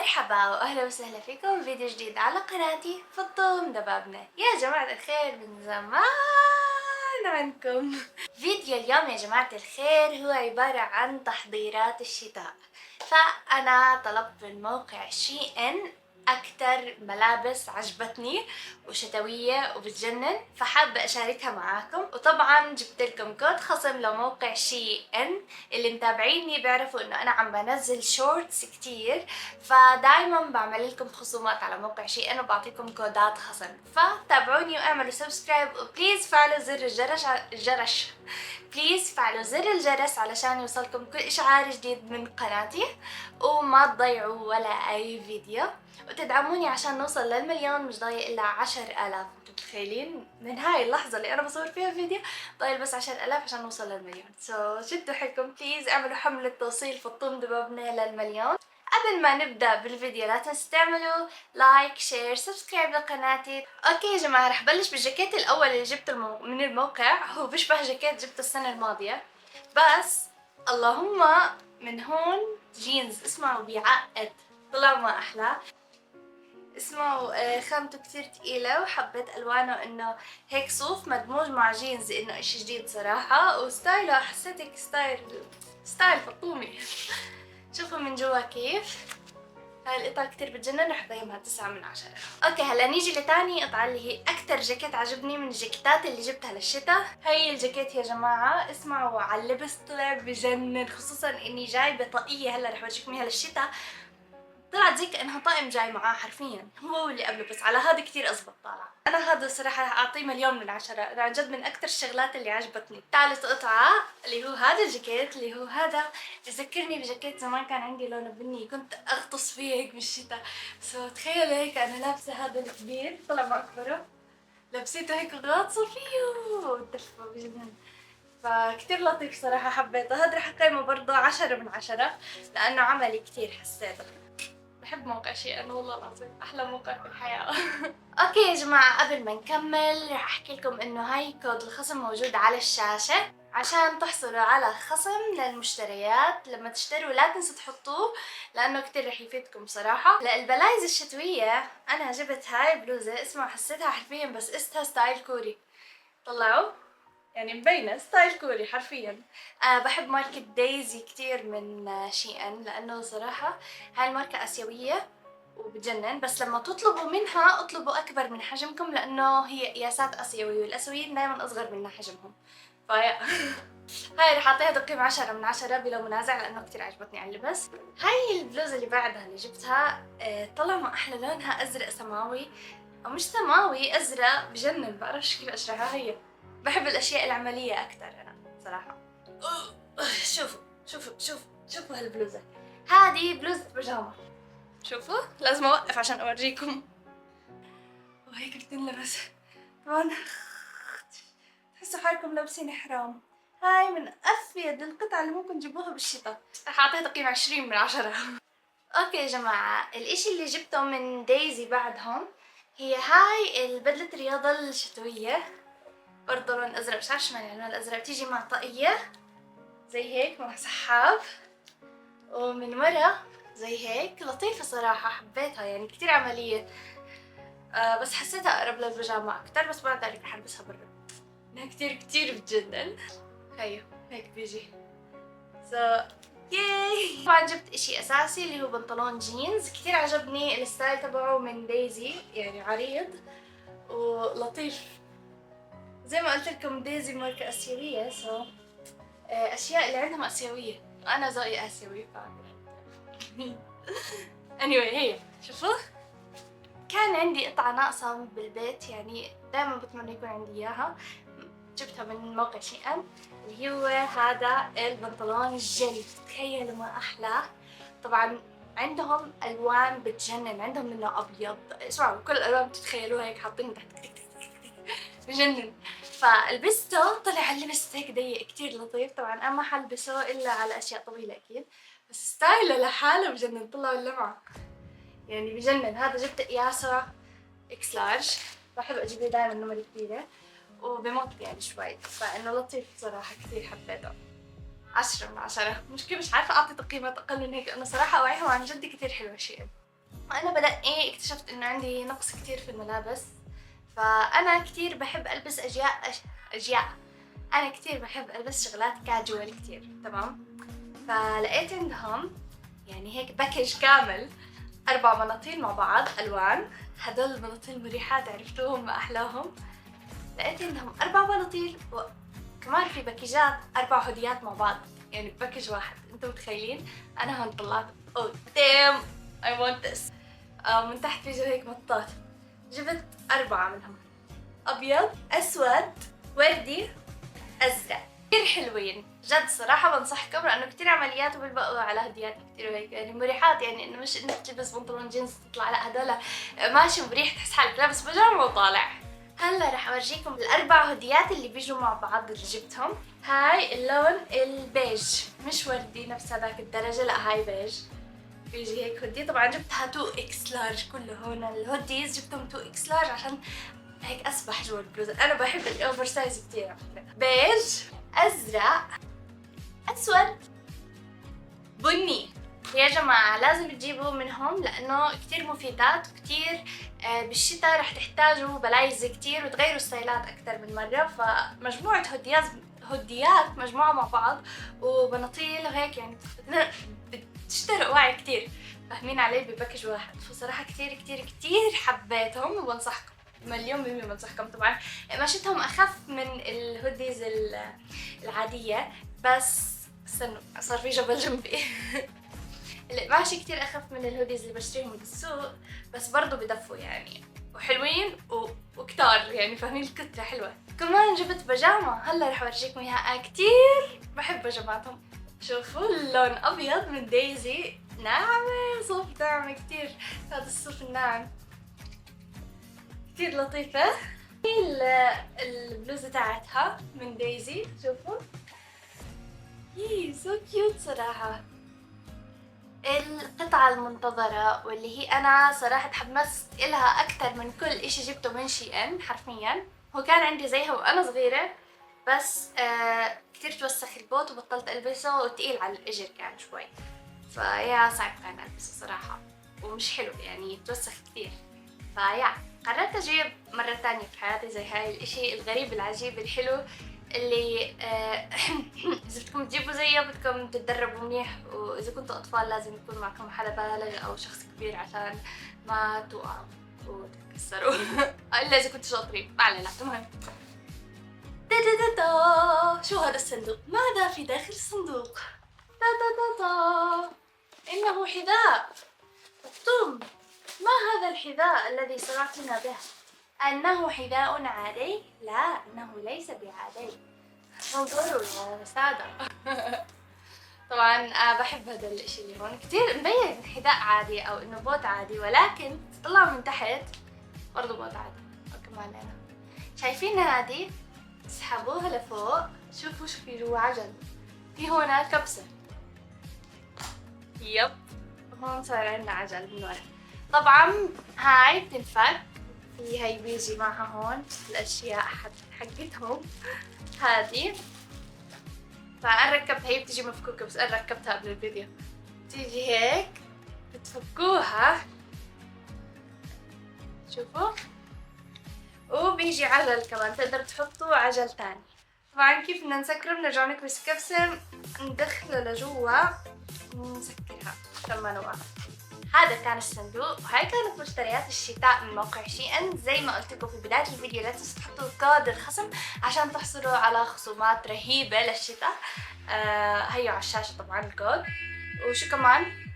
مرحبا واهلا وسهلا فيكم فيديو جديد على قناتي فطوم دبابنا. يا جماعة الخير من زمان عنكم. فيديو اليوم يا جماعة الخير هو عبارة عن تحضيرات الشتاء. فأنا طلبت من موقع شي ان أكتر ملابس عجبتني وشتوية وبتجنن، فحابة أشاركها معاكم. وطبعا جبت لكم كود خصم لموقع شي ان. اللي متابعيني بيعرفوا إنه أنا عم بنزل شورتس كتير، فدايما بعمل لكم خصومات على موقع شي ان وبعطيكم كودات خصم. فتابعوني واعملوا سبسكرايب وبليز فعلوا زر بليز فعلوا زر الجرس علشان يوصلكم كل إشعار جديد من قناتي، وما تضيعوا ولا أي فيديو، وتدعموني عشان نوصل للمليون. مش ضايل إلا 10,000. انتوا متخيلين من هاي اللحظة اللي أنا بصور فيها فيديو ضايل بس 10,000 عشان نوصل للمليون. شدوا حيلكم بليز، اعملوا حملة توصيل فطوم دبابنا للمليون. قبل ما نبدأ بالفيديو لا تنسوا تعملوا لايك شير سبسكرايب لقناتي. اوكي يا جماعة، رح بلش بالجاكيت الأول اللي جبته من الموقع. هو بيشبه جاكيت جبته السنة الماضية، بس اللهم من هون جينز. اسمعوا بيعقد، طلع ما أحلى. اسمعوا خامته كتير تقيلة، وحبيت ألوانه إنه هيك صوف مدموج مع جينز، إنه إشي جديد صراحة. وستايله حسيتك ستايل فطومي. شوفوا من جوا كيف. هاي القطعة كتير بتجنن، رح قيمها 9/10. اوكي هلا نيجي لتاني قطعة اللي هي اكتر جاكيت عجبني من الجاكيتات اللي جبتها للشتاء. هاي الجاكيت يا جماعة اسمعوا على اللبس طلع بجنن، خصوصا اني جايبة طاقية هلا رح اورجيكم اياها للشتاء. طلعت زي كأنها طقم جاي معاه حرفيا، هو واللي قبله، بس على هذا كتير أزبط طالع. أنا هذا صراحة رح أعطيه 1,000,000/10. أنا عن جد من أكتر الشغلات اللي عجبتني. ثالث قطعة اللي هو هذا الجاكيت، اللي هو هذا بذكرني بجاكيت زمان كان عندي لونه بني، كنت أغطس فيه هيك بالشتاء. تخيلوا هيك أنا لابسة هذا الكبير، طلع ما أكبره، لبسيته هيك غاطسة فيه ودفه بجنن. فكتير لطيف صراحة، حبيته. هذا رح أقيمه برضه 10/10 لأنه عملي كتير حسيته. بحب موقع شي ان، والله العظيم احلى موقع في الحياة. اوكي يا جماعة، قبل ما نكمل رح احكي لكم انه هاي كود الخصم موجود على الشاشة عشان تحصلوا على خصم للمشتريات. لما تشتروا لا تنسوا تحطوه لانه كتير رح يفيدكم صراحة. للبلايز الشتوية انا جبت هاي بلوزة، اسمعوا حسيتها حرفيا بس قستها ستايل كوري. طلعوا يعني مبينة ستايل كوري حرفيا. بحب ماركة دايزي كتير من شي ان، لأنه صراحة هاي الماركة آسيوية وبتجنن. بس لما تطلبوا منها اطلبوا أكبر من حجمكم، لأنه هي قياسات آسيوية والآسيويين دايما أصغر من حجمهم. فيا هاي رح أعطيها تقييم 10/10 بلا منازع، لأنه كتير عجبتني على اللبس. هاي البلوزة اللي بعدها اللي جبتها طلع ما أحلى، لونها أزرق سماوي، أو مش سماوي، أزرق بجنن، بعرفش كيف أشرحها. هي بحب الاشياء العمليه اكثر انا صراحه. شوفوا هالبلوزه، هذه بلوزه بيجاما. شوفوا لازم اوقف عشان اورجيكم. وهيك بتنلبس طبعا، تحسوا حالكم لابسين حرام. هاي من افيد القطع اللي ممكن تجيبوها بالشتاء. رح اعطيها تقييم 20/10. اوكي يا جماعه، الاشي اللي جبته من دايزي بعدهم هي هاي البدلة الرياضة الشتوية، برضه لون ازرق. مش عارفه شو معنى اللون الازرق، بتيجي مع طاقية زي هيك مع سحاب، ومن ورا زي هيك. لطيفة صراحة، حبيتها يعني كتير عملية. بس حسيتها أقرب للبيجامة أكتر، بس بعد ذلك رح ألبسها برا إنها كتير بتجنن. هيو هيك بيجي ياي. طبعا جبت اشي اساسي اللي هو بنطلون جينز، كتير عجبني الستايل تبعه من دايزي، يعني عريض ولطيف. زي ما قلت لكم دايزي ماركة آسيوية، اشياء اللي عندهم آسيوية، انا ذوقي آسيوي anyway هي شوفوا، كان عندي قطعة ناقصة بالبيت، يعني دائما بتمنى يكون عندي اياها. جبتها من موقع شي ان، اللي هو هذا البنطلون الجلي. تخيلوا ما احلاه. طبعا عندهم الوان بتجنن، عندهم منه ابيض، اسمعوا كل الالوان بتتخيلوها هيك حاطين تحت بجنن. فلبسته طلع اللبس هيك ضيق كتير لطيف. طبعا انا ما حلبسه الا على اشياء طويله اكيد، بس ستايله لحاله بجنن، طلع اللمعه يعني بجنن. هذا جبت قياسه اكس لارج، بحب اجيب دائما نمر كبيره وبمط يعني شوي، فانه لطيف صراحه كثير حبيته. 10/10. مش عارفه اعطي تقييمات اقل من هيك، لانه صراحه اواعيهم عن جد كثير حلوه شيء. وأنا بنقي اكتشفت إنه عندي نقص كتير في الملابس، فأنا كتير بحب ألبس أجياء. أنا كتير بحب ألبس شغلات كاجوال كتير، تمام؟ فلقيت عندهم يعني هيك باكج كامل 4 بناطيل مع بعض ألوان. هدول البناطيل مريحات، عرفتوهم ما أحلاهم. لقيت عندهم 4 بناطيل وكمان في باكيجات 4 هوديات مع بعض، يعني باكج واحد. انتم متخيلين؟ أنا هون طلعت oh damn I want this. من تحت بيجوا هيك مطاط. جبت 4 منهم، أبيض، أسود، وردي، أزرق. كتير حلوين جد صراحة، بنصحكم لأنه كتير عمليات وبيلبقوا على هديات كتير وهيك، يعني مريحات. يعني إنه مش إنك تلبس بنطلون جينز تطلع، لا هدول ماشي مريح، تحس حالك لابس بيجامة وطالع. هلا رح أورجيكم ال4 هديات اللي بيجوا مع بعض اللي جبتهم. هاي اللون البيج، مش وردي نفس هذاك الدرجة، لا هاي بيج. بيجي هيك هودي، طبعا جبتها 2X لارج. كله هون الهوديز جبتهم 2X لارج عشان هيك اسبح جوا البلوزة. انا بحب الاوفر سايز كتير على فكرة. بيج، ازرق، اسود، بني. يا جماعة لازم تجيبوا منهم لانه كتير مفيدات وكتير بالشتاء رح تحتاجوا بلايز كتير وتغيروا ستايلات اكثر من مرة. فمجموعة هوديات مجموعة مع بعض وبناطيل وهيك، يعني بتشتروا وعي كتير، فاهمين علي، بباكج واحد. فصراحة كتير كتير كتير حبيتهم وبنصحكم مليون بالمية بنصحكم. طبعا قماشتهم اخف من الهوديز العادية، بس استنوا صار في جبل جنبي. القماشة كتير اخف من الهوديز اللي بشتريهم بالسوق، بس برضو بدفوا يعني وحلوين وكتار، يعني فاهمين الكترة حلوة. كمان جبت بيجامة، هلا رح اورجيكم اياها. كتير بحب بيجاماتهم. شوفوا اللون ابيض من دايزي، ناعمة، صوف ناعمة كتير. هذا الصوف الناعم كتير لطيفة. البلوزة تاعتها من دايزي، شوفوا سو كيوت صراحة. القطعة المنتظرة واللي هي أنا صراحة تحمست إلها أكثر من كل إشي جبته من SHEIN حرفيا. هو كان عندي زيها وأنا صغيرة، بس كتير توسخ البوت وبطلت ألبسه وتقيل على الإجر كان شوي، فيا صعب كان ألبسه صراحة ومش حلو، يعني توسخ كتير. فيا قررت أجيب مرة تانية في حياتي زي هاي الإشي الغريب العجيب الحلو اللي إذا بدكم تجيبوا زيه بدكم تتدربوا منيح، وإذا كنتوا أطفال لازم يكون معكم حدا بالغ أو شخص كبير عشان ما توقعوا وتتكسروا. إلا إذا كنتوا شاطرين، ما علينا. المهم شو هذا الصندوق؟ ماذا في داخل الصندوق؟ إنه حذاء مكتوب. ما هذا الحذاء الذي صنعتنا به؟ أنه حذاء عادي؟ لا، إنه ليس بعادي. انظروا يا سادة. طبعا بحب هذا الاشي اللي هون كتير مبين حذاء عادي او انه بوت عادي، ولكن تطلع من تحت برضه بوت عادي. وكمان هنا شايفين هذه، اسحبوها لفوق، شوفوا شو في جوا عجل، في هون كبسة. يب، هون صار عندنا عجل من ورا. طبعا هاي بتنفك، في هاي بيجي معها هون الاشياء حقتهم هذه. فأنا ركبتها، هي بتيجي مفكوكة بس أنا ركبتها قبل الفيديو. بتيجي هيك بتفكوها، شوفوا، وبيجي عجل كمان تقدر تحطوا عجل تاني. طبعا كيف بدنا نسكره؟ بنرجع نكبس كبسة ندخله لجوا ونسكرها. لما نوقع. هذا كان الصندوق، وهاي كانت مشتريات الشتاء من موقع SHEIN. زي ما قلت لكم في بداية الفيديو لا تنسوا تحطوا كود الخصم عشان تحصلوا على خصومات رهيبة للشتاء. هيو على الشاشة طبعا الكود. وشو كمان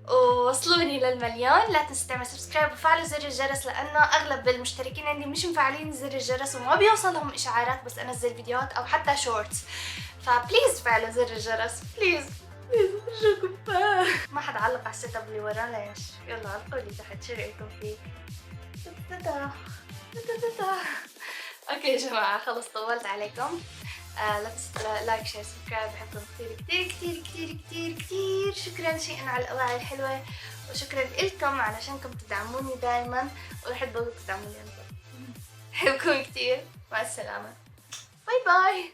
ووصلوني لل1,000,000. لا تنسوا تعملوا سبسكرايب وفعلوا زر الجرس، لانه اغلب المشتركين عندي مش مفعلين زر الجرس وما بيوصلهم اشعارات بس انزل فيديوهات او حتى شورتس. فبليز فعلوا زر الجرس، بليز ارجوكم. ما حد علق على السيت اب اللي ورانا، ليش؟ يلا علقوا لي تحت شو رايكم فيه. اوكي يا جماعه خلص طولت عليكم. لا تنسوا لايك شير سبسكرايب، بحبكم كثير كثير كثير كثير كثير كثير. شكرا SHEIN على الاواعي الحلوه، وشكرا لكم علشانكم تدعموني دائما، ورح تضلوا تدعموني انتم. بحبكم كثير، مع السلامه، باي باي.